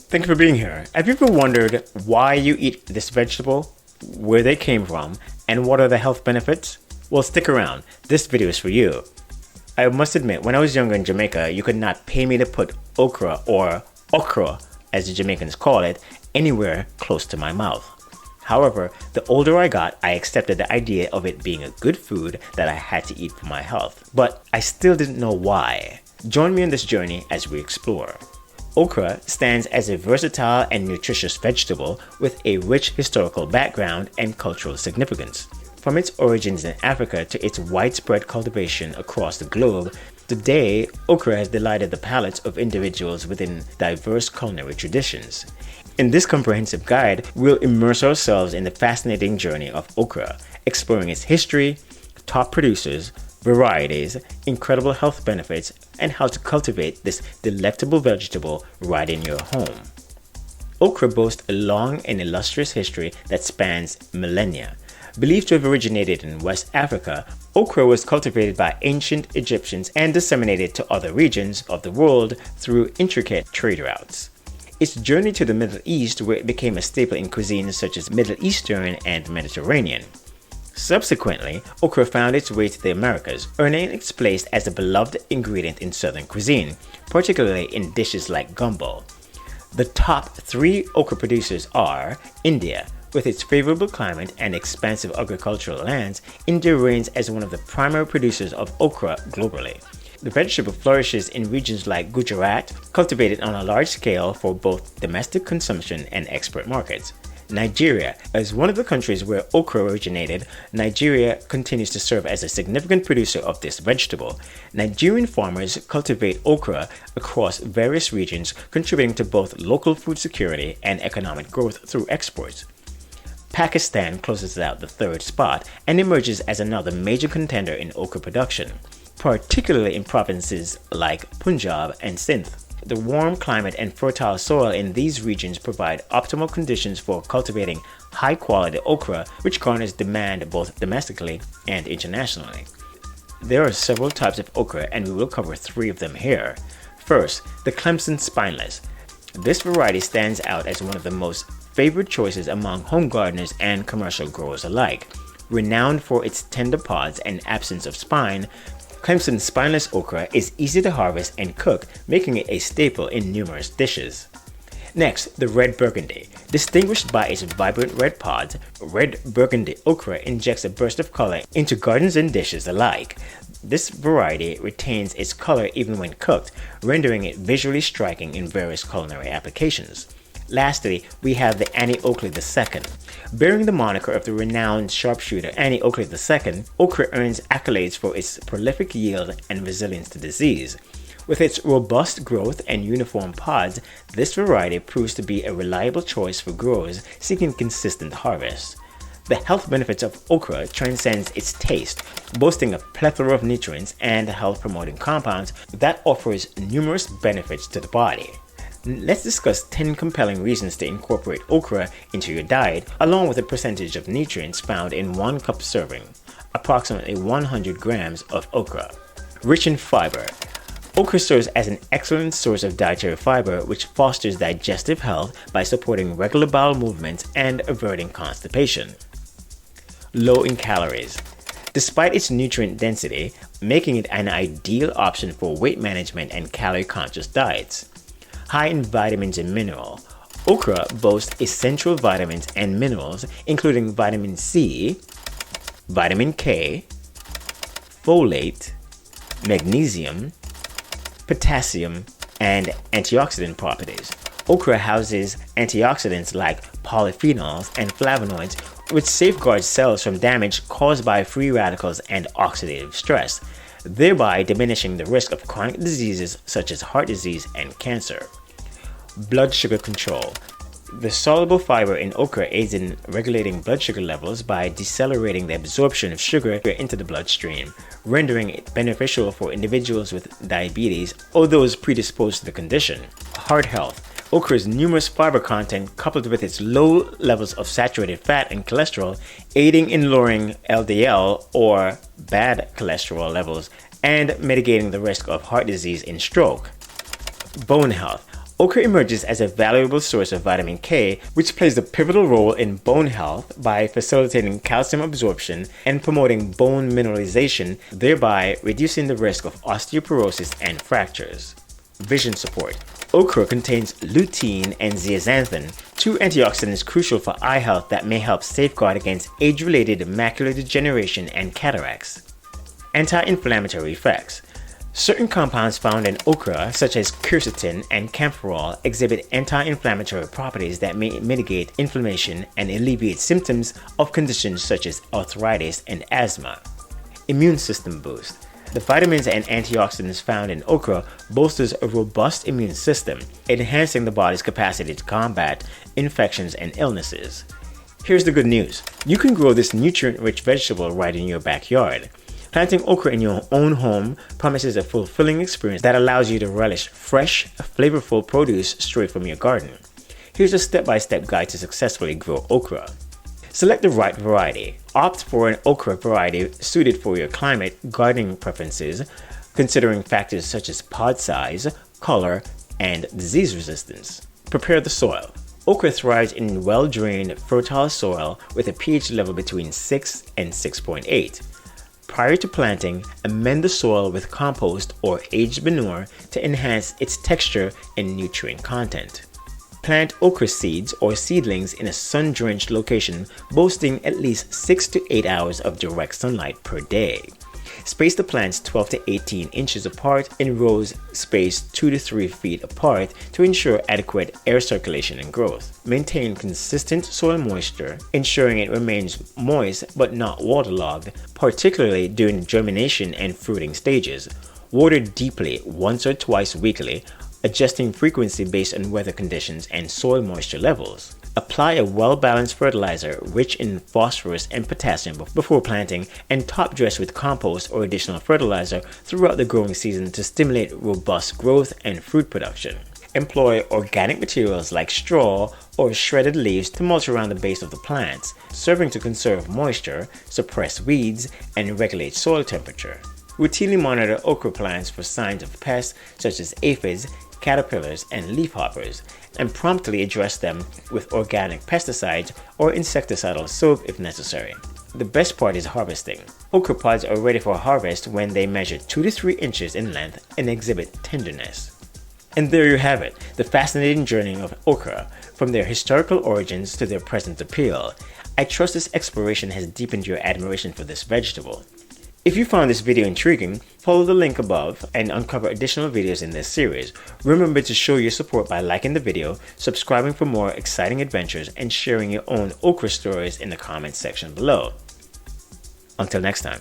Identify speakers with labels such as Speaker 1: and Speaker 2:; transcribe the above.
Speaker 1: Thank you for being here. Have you ever wondered why you eat this vegetable, where they came from, and what are the health benefits? Well, stick around. This video is for you. I must admit, when I was younger in Jamaica, you could not pay me to put okra, or okra as the Jamaicans call it, anywhere close to my mouth. However, the older I got, I accepted the idea of it being a good food that I had to eat for my health. But I still didn't know why. Join me on this journey as we explore. Okra stands as a versatile and nutritious vegetable with a rich historical background and cultural significance. From its origins in Africa to its widespread cultivation across the globe, today okra has delighted the palates of individuals within diverse culinary traditions. In this comprehensive guide, we'll immerse ourselves in the fascinating journey of okra, exploring its history, top producers, varieties, incredible health benefits, and how to cultivate this delectable vegetable right in your home. Okra boasts a long and illustrious history that spans millennia. Believed to have originated in West Africa, okra was cultivated by ancient Egyptians and disseminated to other regions of the world through intricate trade routes. Its journey to the Middle East, where it became a staple in cuisines such as Middle Eastern and Mediterranean. Subsequently, okra found its way to the Americas, earning its place as a beloved ingredient in Southern cuisine, particularly in dishes like gumbo. The top 3 okra producers are India. With its favorable climate and expansive agricultural lands, India reigns as one of the primary producers of okra globally. The vegetable flourishes in regions like Gujarat, cultivated on a large scale for both domestic consumption and export markets. Nigeria, as one of the countries where okra originated, Nigeria continues to serve as a significant producer of this vegetable. Nigerian farmers cultivate okra across various regions, contributing to both local food security and economic growth through exports. Pakistan closes out the 3rd spot and emerges as another major contender in okra production, particularly in provinces like Punjab and Sindh. The warm climate and fertile soil in these regions provide optimal conditions for cultivating high-quality okra, which garners demand both domestically and internationally. There are several types of okra, and we will cover 3 of them here. First, the Clemson Spineless. This variety stands out as one of the most favored choices among home gardeners and commercial growers alike. Renowned for its tender pods and absence of spine, Clemson spineless okra is easy to harvest and cook, making it a staple in numerous dishes. Next, the Red Burgundy. Distinguished by its vibrant red pods, Red Burgundy okra injects a burst of color into gardens and dishes alike. This variety retains its color even when cooked, rendering it visually striking in various culinary applications. Lastly, we have the Annie Oakley II. Bearing the moniker of the renowned sharpshooter Annie Oakley II, okra earns accolades for its prolific yield and resilience to disease. With its robust growth and uniform pods, this variety proves to be a reliable choice for growers seeking consistent harvests. The health benefits of okra transcends its taste, boasting a plethora of nutrients and health-promoting compounds that offers numerous benefits to the body. Let's discuss 10 compelling reasons to incorporate okra into your diet, along with the percentage of nutrients found in 1 cup serving, approximately 100 grams of okra. Rich in fiber. Okra serves as an excellent source of dietary fiber, which fosters digestive health by supporting regular bowel movements and averting constipation. Low in calories. Despite its nutrient density, making it an ideal option for weight management and calorie-conscious diets. High in vitamins and minerals. Okra boasts essential vitamins and minerals, including vitamin C, vitamin K, folate, magnesium, potassium, and antioxidant properties. Okra houses antioxidants like polyphenols and flavonoids, which safeguard cells from damage caused by free radicals and oxidative stress, thereby diminishing the risk of chronic diseases such as heart disease and cancer. Blood sugar control. The soluble fiber in okra aids in regulating blood sugar levels by decelerating the absorption of sugar into the bloodstream, rendering it beneficial for individuals with diabetes or those predisposed to the condition. Heart health. Okra's numerous fiber content, coupled with its low levels of saturated fat and cholesterol, aiding in lowering LDL or bad cholesterol levels and mitigating the risk of heart disease and stroke. Bone health. Okra emerges as a valuable source of vitamin K, which plays a pivotal role in bone health by facilitating calcium absorption and promoting bone mineralization, thereby reducing the risk of osteoporosis and fractures. Vision support. Okra contains lutein and zeaxanthin, two antioxidants crucial for eye health that may help safeguard against age-related macular degeneration and cataracts. Anti-inflammatory effects. Certain compounds found in okra, such as quercetin and camphorol, exhibit anti-inflammatory properties that may mitigate inflammation and alleviate symptoms of conditions such as arthritis and asthma. Immune system boost. The vitamins and antioxidants found in okra bolsters a robust immune system, enhancing the body's capacity to combat infections and illnesses. Here's the good news. You can grow this nutrient-rich vegetable right in your backyard. Planting okra in your own home promises a fulfilling experience that allows you to relish fresh, flavorful produce straight from your garden. Here's a step-by-step guide to successfully grow okra. Select the right variety. Opt for an okra variety suited for your climate, gardening preferences, considering factors such as pod size, color, and disease resistance. Prepare the soil. Okra thrives in well-drained, fertile soil with a pH level between 6 and 6.8. Prior to planting, amend the soil with compost or aged manure to enhance its texture and nutrient content. Plant okra seeds or seedlings in a sun-drenched location boasting at least 6 to 8 hours of direct sunlight per day. Space the plants 12 to 18 inches apart in rows spaced 2 to 3 feet apart to ensure adequate air circulation and growth. Maintain consistent soil moisture, ensuring it remains moist but not waterlogged, particularly during germination and fruiting stages. Water deeply once or twice weekly, adjusting frequency based on weather conditions and soil moisture levels. Apply a well-balanced fertilizer rich in phosphorus and potassium before planting, and top dress with compost or additional fertilizer throughout the growing season to stimulate robust growth and fruit production. Employ organic materials like straw or shredded leaves to mulch around the base of the plants, serving to conserve moisture, suppress weeds, and regulate soil temperature. Routinely monitor okra plants for signs of pests such as aphids, caterpillars, and leafhoppers, and promptly address them with organic pesticides or insecticidal soap if necessary. The best part is harvesting. Okra pods are ready for harvest when they measure 2 to 3 inches in length and exhibit tenderness. And there you have it, the fascinating journey of okra, from their historical origins to their present appeal. I trust this exploration has deepened your admiration for this vegetable. If you found this video intriguing, follow the link above and uncover additional videos in this series. Remember to show your support by liking the video, subscribing for more exciting adventures, and sharing your own okra stories in the comments section below. Until next time.